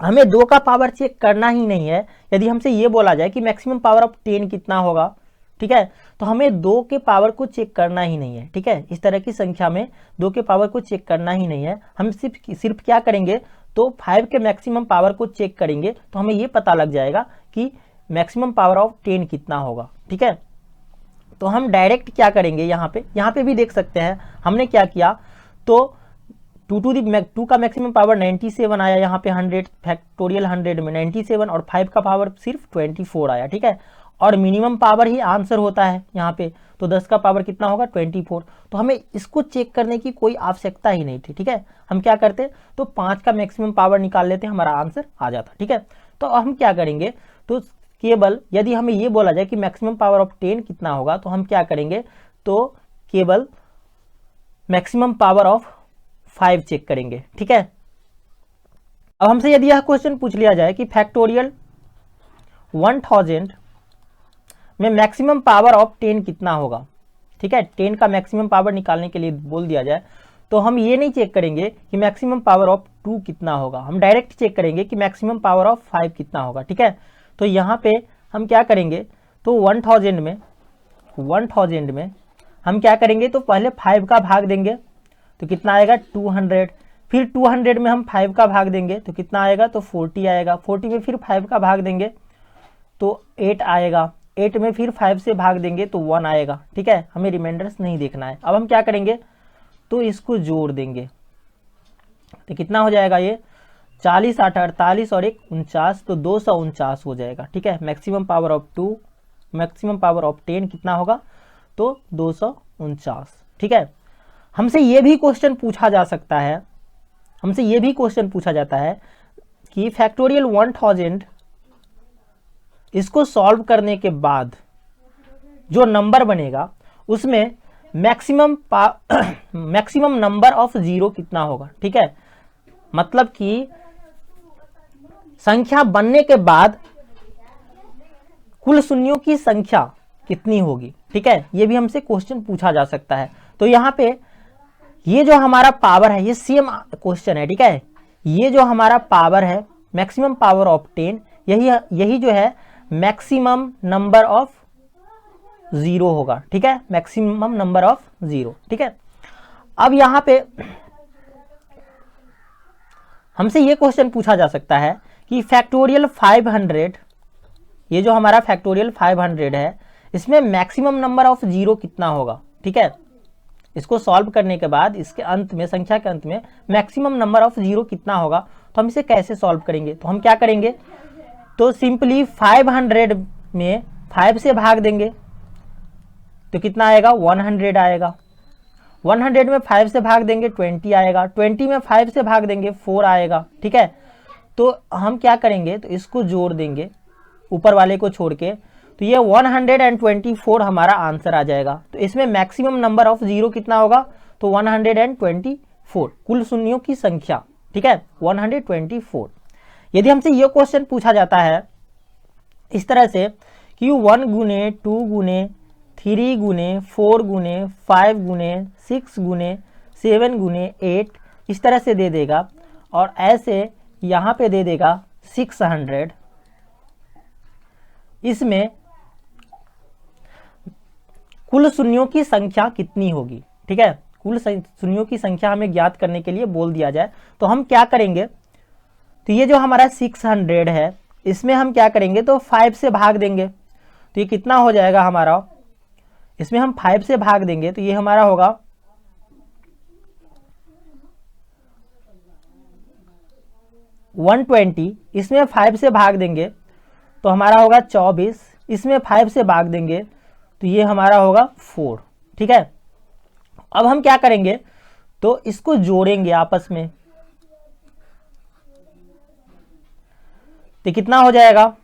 हमें 2 का पावर चेक करना ही नहीं है। यदि हमसे ये बोला जाए कि मैक्सिमम पावर ऑफ 10 कितना होगा, ठीक है, तो हमें 2 के पावर को चेक करना ही नहीं है, ठीक है। इस तरह की संख्या में 2 के पावर को चेक करना ही नहीं है, हम सिर्फ क्या करेंगे, तो 5 के मैक्सिमम पावर को चेक करेंगे तो हमें ये पता लग जाएगा कि मैक्सिमम पावर ऑफ 10 कितना होगा, ठीक है। तो हम डायरेक्ट क्या करेंगे, यहाँ पे भी देख सकते हैं हमने क्या किया, तो 2 का मैक्सिमम पावर 97 आया, यहाँ पे 100 फैक्टोरियल 100 में 97 और 5 का पावर सिर्फ 24 आया, ठीक है। और मिनिमम पावर ही आंसर होता है यहाँ पे, तो 10 का पावर कितना होगा 24। तो हमें इसको चेक करने की कोई आवश्यकता ही नहीं थी, ठीक है। हम क्या करते, तो 5 का मैक्सिमम पावर निकाल लेते, हमारा आंसर आ जाता, ठीक है। तो हम क्या करेंगे, तो केवल यदि हमें ये बोला जाए कि मैक्सिमम पावर ऑफ 10 कितना होगा, तो हम क्या करेंगे, तो केवल मैक्सिमम पावर ऑफ 5 चेक करेंगे, ठीक है। अब हमसे यदि यह क्वेश्चन पूछ लिया जाए कि फैक्टोरियल 1000 में मैक्सिमम पावर ऑफ 10 कितना होगा, ठीक है, 10 का मैक्सिमम पावर निकालने के लिए बोल दिया जाए, तो हम ये नहीं चेक करेंगे कि मैक्सिमम पावर ऑफ 2 कितना होगा, हम डायरेक्ट चेक करेंगे कि मैक्सिमम पावर ऑफ 5 कितना होगा, ठीक है। तो यहाँ पे हम क्या करेंगे, तो 1000 में हम क्या करेंगे, तो पहले 5 का भाग देंगे तो कितना आएगा 200, फिर 200 में हम 5 का भाग देंगे तो कितना आएगा, तो 40 आएगा, 40 में फिर 5 का भाग देंगे तो 8 आएगा, 8 में फिर 5 से भाग देंगे तो 1 आएगा, ठीक है। हमें रिमाइंडर्स नहीं देखना है। अब हम क्या करेंगे, तो इसको जोड़ देंगे तो कितना हो जाएगा, ये 40 8 48 और 1 49, तो 249 हो जाएगा, ठीक है। Maximum power of 2, maximum power of 10 कितना होगा, तो 249, ठीक है। हमसे ये भी क्वेश्चन पूछा जा सकता है, हमसे ये भी क्वेश्चन पूछा जाता है कि फैक्टोरियल 1000 इसको सॉल्व करने के बाद जो नंबर बनेगा उसमें मैक्सिमम नंबर ऑफ 0 कितना होगा, ठीक है। मतलब कि संख्या बनने के बाद कुल शून्यों की संख्या कितनी होगी, ठीक है, ये भी हमसे क्वेश्चन पूछा जा सकता है। तो यहाँ पे ये जो हमारा पावर है, ये सेम क्वेश्चन है, ठीक है। ये जो हमारा पावर है मैक्सिमम पावर ऑफ 10, यही जो है मैक्सिमम नंबर ऑफ 0 होगा, ठीक है, मैक्सिमम नंबर ऑफ 0, ठीक है। अब यहाँ पे हमसे ये क्वेश्चन पूछा जा सकता है कि फैक्टोरियल 500, ये जो हमारा फैक्टोरियल 500 है, इसमें मैक्सिमम नंबर ऑफ 0 कितना होगा, ठीक है। इसको सॉल्व करने के बाद इसके अंत में, संख्या के अंत में मैक्सिमम नंबर ऑफ 0 कितना होगा, तो हम इसे कैसे सॉल्व करेंगे, तो हम क्या करेंगे, तो सिंपली 500 में 5 से भाग देंगे तो कितना आएगा, 100 आएगा, 100 में 5 से भाग देंगे 20 आएगा, 20 में 5 से भाग देंगे 4 आएगा, ठीक है। तो हम क्या करेंगे, तो इसको जोड़ देंगे ऊपर वाले को छोड़ के, तो ये 124 हमारा आंसर आ जाएगा। तो इसमें मैक्सिमम नंबर ऑफ 0 कितना होगा, तो 124, कुल शून्यों की संख्या, ठीक है, 124। यदि हमसे ये क्वेश्चन पूछा जाता है इस तरह से कि 1 गुने 2 गुने 3 गुने 4 गुने 5 गुने 6 गुने 7 गुने 8, इस तरह से दे देगा, और ऐसे यहाँ पे दे देगा 600, इसमें कुल शून्यों की संख्या कितनी होगी। ठीक है, कुल शून्यों की संख्या हमें ज्ञात करने के लिए बोल दिया जाए तो हम क्या करेंगे, तो ये जो हमारा 600 है इसमें हम क्या करेंगे, तो 5 से भाग देंगे। तो ये कितना हो जाएगा हमारा, इसमें हम 5 से भाग देंगे तो ये हमारा होगा 120। इसमें 5 से भाग देंगे तो हमारा होगा 24। इसमें 5 से भाग देंगे तो ये हमारा होगा 4। ठीक है, अब हम क्या करेंगे, तो इसको जोड़ेंगे आपस में। तो कितना हो जाएगा,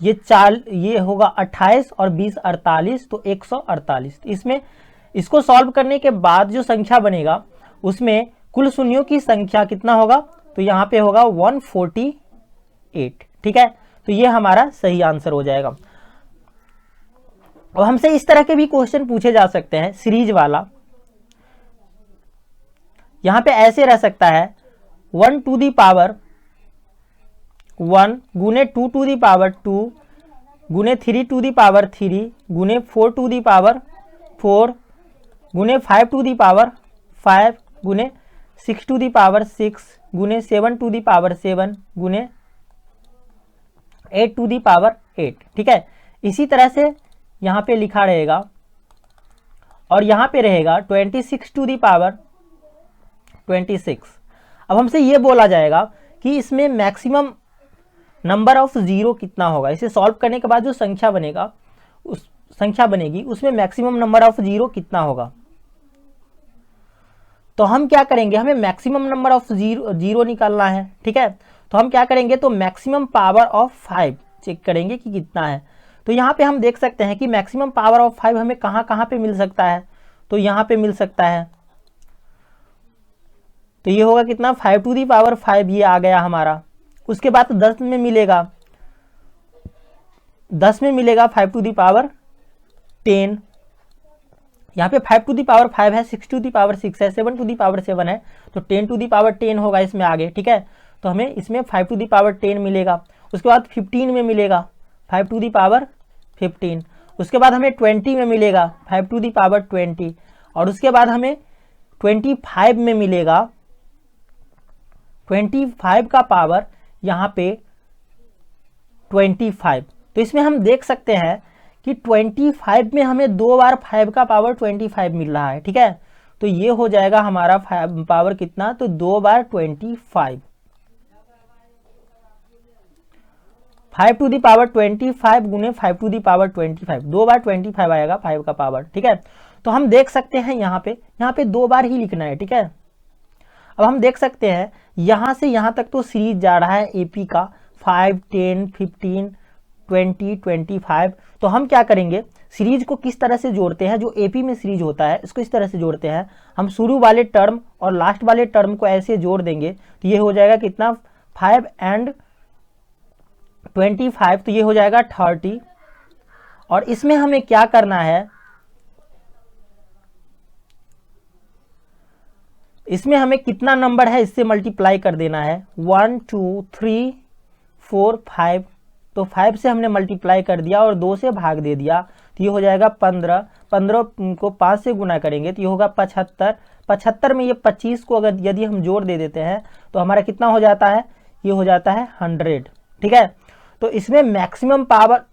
ये होगा 28 और 20 48, तो 148। इसमें इसको सॉल्व करने के बाद जो संख्या बनेगा उसमें कुल शून्यों की संख्या कितना होगा, तो यहाँ पे होगा 148। ठीक है, तो ये हमारा सही आंसर हो जाएगा। और हमसे इस तरह के भी क्वेश्चन पूछे जा सकते हैं सीरीज वाला। यहां पे ऐसे रह सकता है 1 टू दी पावर 1 गुने 2 टू दी पावर 2 गुने 3 टू दी पावर 3 गुने 4 टू दी पावर 4 गुने 5 टू दी पावर 5 गुने 6 टू दी पावर 6 गुने 7 टू दी पावर 7 गुने 8 टू दी पावर 8। ठीक है, इसी तरह से यहाँ पे लिखा रहेगा और यहाँ पे रहेगा 26 टू दी पावर 26। अब हमसे ये बोला जाएगा कि इसमें मैक्सिमम नंबर ऑफ जीरो कितना होगा। इसे सॉल्व करने के बाद जो संख्या बनेगा, उस संख्या बनेगी उसमें मैक्सिमम नंबर ऑफ जीरो कितना होगा। तो हम क्या करेंगे, हमें मैक्सिमम नंबर ऑफ जीरो निकालना है। ठीक है, तो हम क्या करेंगे, तो मैक्सिमम पावर ऑफ 5 चेक करेंगे कि कितना है। तो यहाँ पे हम देख सकते हैं कि मैक्सिमम पावर ऑफ 5 हमें कहाँ कहाँ पे मिल सकता है, तो यहाँ पे मिल सकता है। तो ये होगा कितना, 5 टू दी पावर 5 ये आ गया हमारा। उसके बाद 10 में मिलेगा, 10 में मिलेगा 5 टू दी पावर 10। यहाँ पे 5 टू दी पावर 5 है, 6 टू दी पावर 6 है, 7 टू दी पावर 7 है, तो 10 टू दी पावर 10 होगा इसमें आगे। ठीक है, तो हमें इसमें 5 टू दी पावर 10 मिलेगा। उसके बाद 15 में मिलेगा 5 टू दी पावर 15। उसके बाद हमें 20 में मिलेगा 5 टू दी पावर 20। और उसके बाद हमें 25 में मिलेगा 25 का पावर यहाँ पे 25। तो इसमें हम देख सकते हैं कि 25 में हमें 2 बार 5 का पावर 25 मिल रहा है। ठीक है, तो ये हो जाएगा हमारा पावर कितना, तो 2 बार 25, 5 टू दी पावर 25 गुने 5 टू दी पावर 25, 2 बार 25 आएगा 5 का पावर। ठीक है, तो हम देख सकते हैं यहाँ पे 2 बार ही लिखना है। ठीक है, अब हम देख सकते हैं यहाँ से यहाँ तक तो सीरीज जा रहा है एपी का 5, 10, 15, 20, 25। तो हम क्या करेंगे, सीरीज को किस तरह से जोड़ते हैं, जो एपी में सीरीज होता है इसको इस तरह से जोड़ते हैं। हम शुरू वाले टर्म और लास्ट वाले टर्म को ऐसे जोड़ देंगे तो ये हो जाएगा कितना, 5 एंड 25, तो ये हो जाएगा 30। और इसमें हमें क्या करना है, इसमें हमें कितना नंबर है इससे मल्टीप्लाई कर देना है, 1 2 3 4 5। तो 5 से हमने मल्टीप्लाई कर दिया और 2 से भाग दे दिया, तो ये हो जाएगा 15। 15 को 5 से गुना करेंगे तो ये होगा 75। 75 में ये 25 को अगर यदि हम जोड़ दे देते हैं तो हमारा कितना हो जाता है, ये हो जाता है 100। ठीक है, तो इसमें मैक्सिमम पावर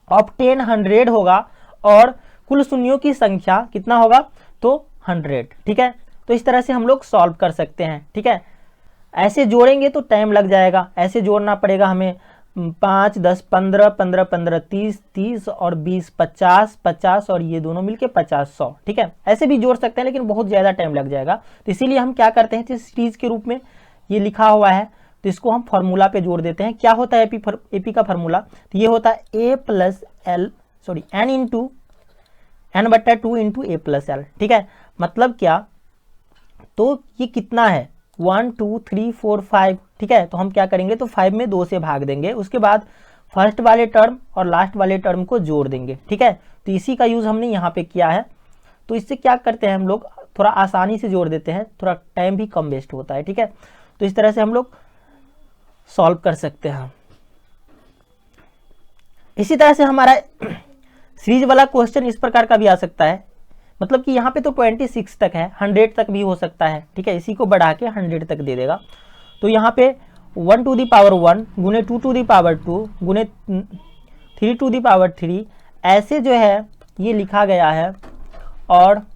ऑफ 10 100 होगा और कुल शून्यों की संख्या कितना होगा, तो 100। ठीक है, तो इस तरह से हम लोग सॉल्व कर सकते हैं। ठीक है, ऐसे जोड़ेंगे तो टाइम लग जाएगा, ऐसे जोड़ना पड़ेगा हमें 5 10 15 15 15 30 30 और 20 50 50 और ये दोनों मिलके 50 100। ठीक है, ऐसे भी जोड़ सकते हैं लेकिन बहुत ज़्यादा टाइम लग जाएगा। तो इसीलिए हम क्या करते हैं, तो सीरीज के रूप में ये लिखा हुआ है तो इसको हम फार्मूला पे जोड़ देते हैं। क्या होता है एपी का फार्मूला, तो ये होता है n/2 इंटू a+l। ठीक है, मतलब क्या, तो ये कितना है 1 2 3 4 5। ठीक है, तो हम क्या करेंगे, तो 5 में 2 से भाग देंगे। उसके बाद फर्स्ट वाले टर्म और लास्ट वाले टर्म को जोड़ देंगे। ठीक है, तो इसी का यूज़ हमने यहाँ पे किया है। तो इससे क्या करते हैं हम लोग, थोड़ा आसानी से जोड़ देते हैं, थोड़ा टाइम भी कम वेस्ट होता है। ठीक है, तो इस तरह से हम लोग सॉल्व कर सकते हैं। इसी तरह से हमारा सीरीज वाला क्वेश्चन इस प्रकार का भी आ सकता है, मतलब कि यहाँ पे तो 26 तक है, 100 तक भी हो सकता है, ठीक है, इसी को बढ़ा के 100 तक दे देगा। तो यहाँ पे 1 टू दी पावर 1 गुने 2 टू दी पावर 2 गुने 3 टू दी पावर 3 ऐसे जो है ये लिखा गया है, और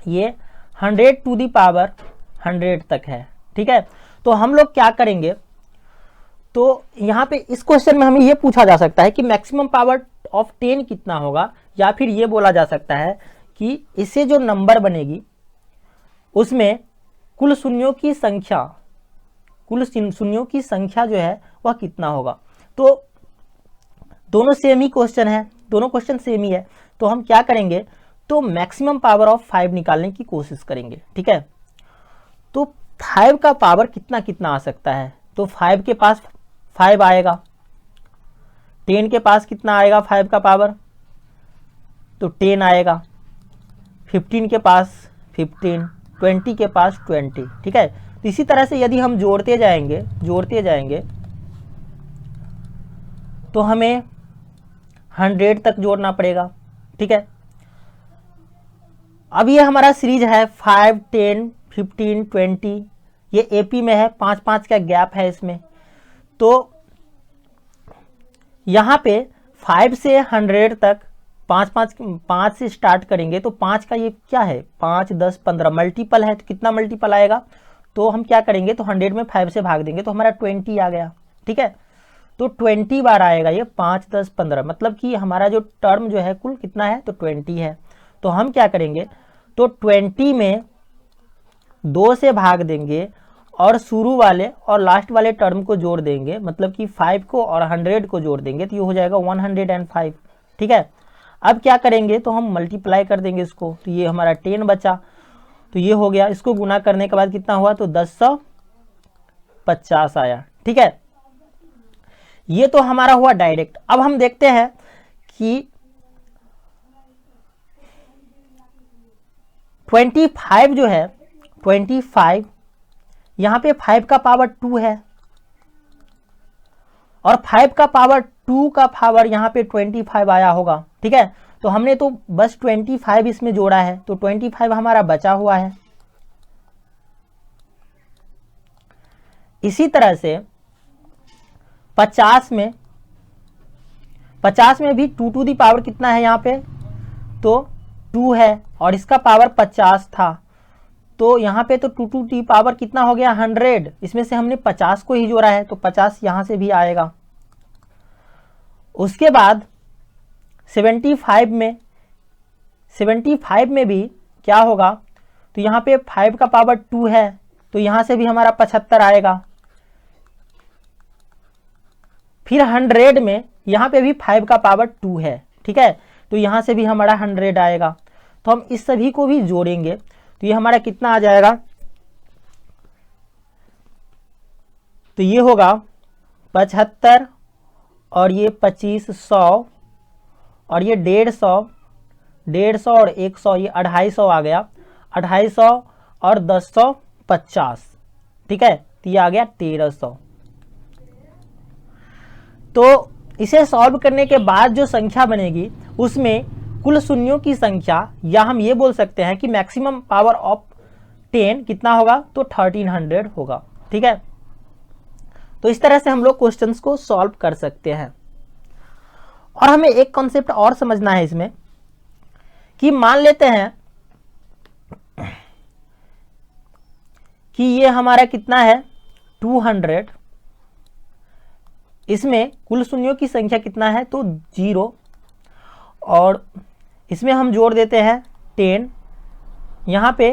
ये 100 टू दी पावर 100 तक है, ठीक है। तो हम लोग क्या करेंगे, तो यहाँ पे इस क्वेश्चन में हमें ये पूछा जा सकता है कि मैक्सिमम पावर ऑफ 10 कितना होगा, या फिर ये बोला जा सकता है कि इससे जो नंबर बनेगी उसमें कुल शून्यों की संख्या, कुल शून्यों की संख्या जो है वह कितना होगा। तो दोनों सेम ही क्वेश्चन है, दोनों क्वेश्चन सेम ही है, तो हम क्या करेंगे, तो मैक्सिमम पावर ऑफ 5 निकालने की कोशिश करेंगे, ठीक है। तो 5 का पावर कितना कितना आ सकता है, तो 5 के पास 5 आएगा, 10 के पास कितना आएगा 5 का पावर, तो 10 आएगा, 15 के पास 15, 20 के पास 20, ठीक है। तो इसी तरह से यदि हम जोड़ते जाएंगे तो हमें 100 तक जोड़ना पड़ेगा, ठीक है। अब ये हमारा सीरीज है 5, 10, 15, 20, ये एपी में है, 5-5 का गैप है इसमें। तो यहाँ पे 5 से 100 तक 5 से स्टार्ट करेंगे, तो 5 का ये क्या है, 5, 10, 15 मल्टीपल है, तो कितना मल्टीपल आएगा, तो हम क्या करेंगे, तो 100 में 5 से भाग देंगे तो हमारा 20 आ गया, ठीक है। तो 20 बार आएगा ये, 5, 10, 15, मतलब कि हमारा जो टर्म जो है कुल कितना है, तो 20 है। तो हम क्या करेंगे, तो 20 में 2 से भाग देंगे और शुरू वाले और लास्ट वाले टर्म को जोड़ देंगे, मतलब कि 5 को और 100 को जोड़ देंगे, तो ये हो जाएगा 105, ठीक है। अब क्या करेंगे, तो हम मल्टीप्लाई कर देंगे इसको, तो ये हमारा 10 बचा, तो ये हो गया, इसको गुना करने के बाद कितना हुआ, तो 1050 आया, ठीक है। ये तो हमारा हुआ डायरेक्ट। अब हम देखते हैं कि 25 जो है, 25 यहाँ पे 5 का पावर 2 है, और 5 का पावर 2 का पावर यहाँ पे 25 आया होगा, ठीक है। तो हमने तो बस 25 इसमें जोड़ा है, तो 25 हमारा बचा हुआ है। इसी तरह से 50 में भी 2 टू दी पावर कितना है यहाँ पे, तो 2 है, और इसका पावर 50 था, तो यहाँ पे तो 2 टू दी पावर कितना हो गया 100, इसमें से हमने 50 को ही जोड़ा है, तो 50 यहाँ से भी आएगा। उसके बाद 75 में भी क्या होगा, तो यहाँ पे 5 का पावर 2 है, तो यहाँ से भी हमारा 75 आएगा। फिर 100 में यहाँ पे भी 5 का पावर 2 है, ठीक है, तो यहाँ से भी हमारा 100 आएगा। तो हम इस सभी को भी जोड़ेंगे, तो ये हमारा कितना आ जाएगा, तो ये होगा 75 और ये 2500 और ये 150 और 100, ये 250 आ गया, 250 और 1050, ठीक है, तो ये आ गया 1300। तो इसे सॉल्व करने के बाद जो संख्या बनेगी उसमें कुल शून्यों की संख्या, या हम ये बोल सकते हैं कि मैक्सिमम पावर ऑफ 10 कितना होगा, तो 1300 होगा, ठीक है। तो इस तरह से हम लोग क्वेश्चंस को सॉल्व कर सकते हैं। और हमें एक कॉन्सेप्ट और समझना है इसमें, कि मान लेते हैं कि ये हमारा कितना है 200, इसमें कुल शून्यों की संख्या कितना है, तो 0, और इसमें हम जोड़ देते हैं 10, यहाँ पे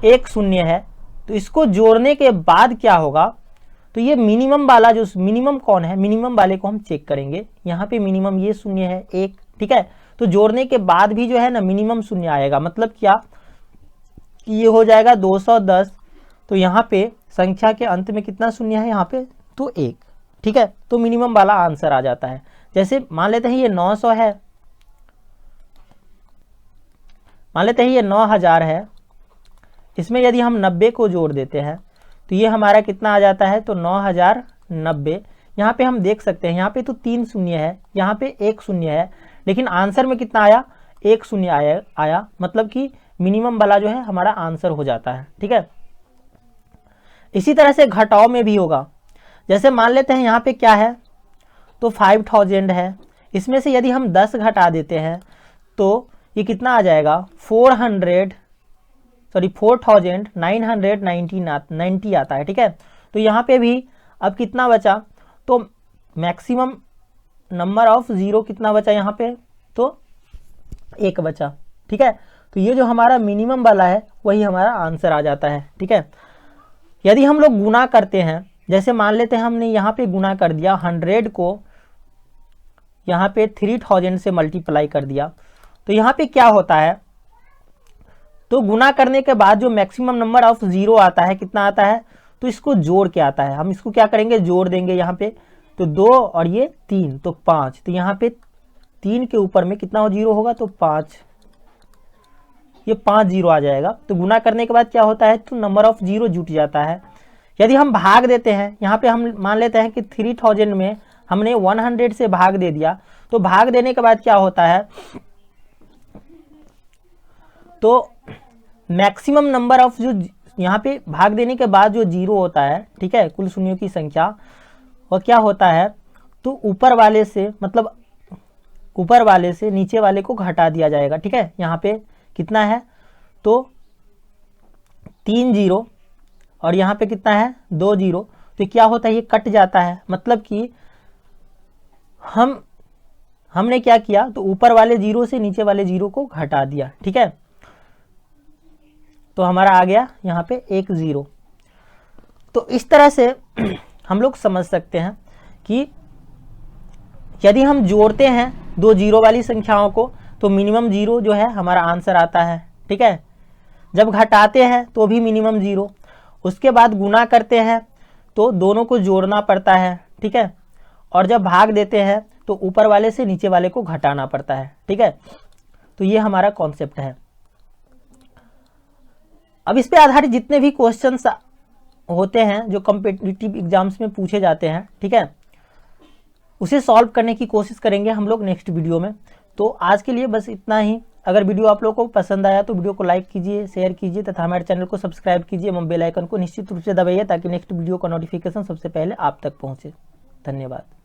एक शून्य है, तो इसको जोड़ने के बाद क्या होगा, तो ये मिनिमम वाला, जो मिनिमम कौन है, मिनिमम वाले को हम चेक करेंगे। यहाँ पे मिनिमम ये शून्य है 1, ठीक है, तो जोड़ने के बाद भी जो है ना मिनिमम शून्य आएगा, मतलब क्या कि ये हो जाएगा 210, तो यहाँ पे संख्या के अंत में कितना शून्य है यहाँ पे, तो 1, ठीक है, तो मिनिमम वाला आंसर आ जाता है। जैसे मान लेते हैं ये 900 है, मान लेते हैं ये 9000 है, इसमें यदि हम 90 को जोड़ देते हैं तो ये हमारा कितना आ जाता है, तो 9090, यहाँ पे हम देख सकते हैं, यहाँ पे तो 3 शून्य है, यहाँ पे 1 शून्य है, लेकिन आंसर में कितना आया, 1 शून्य आया, मतलब कि मिनिमम वाला जो है हमारा आंसर हो जाता है। ठीक है, इसी तरह से घटाव में भी होगा। जैसे मान लेते हैं यहाँ पे क्या है, तो 5000 है, इसमें से यदि हम 10 घटा देते हैं तो ये कितना आ जाएगा, 4990 आता है। ठीक है, तो यहाँ पे भी अब कितना बचा, तो मैक्सिमम नंबर ऑफ जीरो कितना बचा यहाँ पे, तो 1 बचा। ठीक है, तो ये जो हमारा मिनिमम वाला है वही हमारा आंसर आ जाता है। ठीक है, यदि हम लोग गुना करते हैं, जैसे मान लेते हैं हमने यहाँ पे गुना कर दिया, 100 को यहाँ पे 3000 से मल्टीप्लाई कर दिया, तो यहाँ पे क्या होता है, तो गुना करने के बाद जो मैक्सिमम नंबर ऑफ जीरो आता है, कितना आता है, तो इसको जोड़ के आता है। हम इसको क्या करेंगे, जोड़ देंगे यहाँ पे, तो 2 और ये 3 तो 5, तो यहाँ पे 3 के ऊपर में कितना जीरो होगा, तो 5, ये 5 जीरो आ जाएगा। तो गुना करने के बाद क्या होता है, तो नंबर ऑफ जीरो जुट जाता है। यदि हम भाग देते हैं, यहाँ पे हम मान लेते हैं कि 3000 में हमने 100 से भाग दे दिया, तो भाग देने के बाद क्या होता है, तो मैक्सिमम नंबर ऑफ जो यहाँ पे भाग देने के बाद जो जीरो होता है, ठीक है, कुल शून्यों की संख्या, वह क्या होता है, तो ऊपर वाले से, मतलब ऊपर वाले से नीचे वाले को घटा दिया जाएगा। ठीक है, यहाँ पे कितना है, तो 3 जीरो और यहाँ पे कितना है, 2 जीरो, तो क्या होता है, ये कट जाता है। मतलब कि हमने क्या किया, तो ऊपर वाले जीरो से नीचे वाले जीरो को घटा दिया। ठीक है, तो हमारा आ गया यहाँ पे 1 जीरो। तो इस तरह से हम लोग समझ सकते हैं कि यदि हम जोड़ते हैं दो जीरो वाली संख्याओं को, तो मिनिमम जीरो जो है हमारा आंसर आता है। ठीक है, जब घटाते हैं तो भी मिनिमम जीरो, उसके बाद गुना करते हैं तो दोनों को जोड़ना पड़ता है। ठीक है, और जब भाग देते हैं तो ऊपर वाले से नीचे वाले को घटाना पड़ता है। ठीक है, तो ये हमारा कॉन्सेप्ट है। अब इस पे आधारित जितने भी क्वेश्चंस होते हैं जो कॉम्पिटिटिव एग्जाम्स में पूछे जाते हैं, ठीक है, उसे सॉल्व करने की कोशिश करेंगे हम लोग नेक्स्ट वीडियो में। तो आज के लिए बस इतना ही। अगर वीडियो आप लोगों को पसंद आया तो वीडियो को लाइक कीजिए, शेयर कीजिए तथा हमारे चैनल को सब्सक्राइब कीजिए एवं बेल आइकन को निश्चित रूप से दबाइए ताकि नेक्स्ट वीडियो का नोटिफिकेशन सबसे पहले आप तक पहुंचे। धन्यवाद।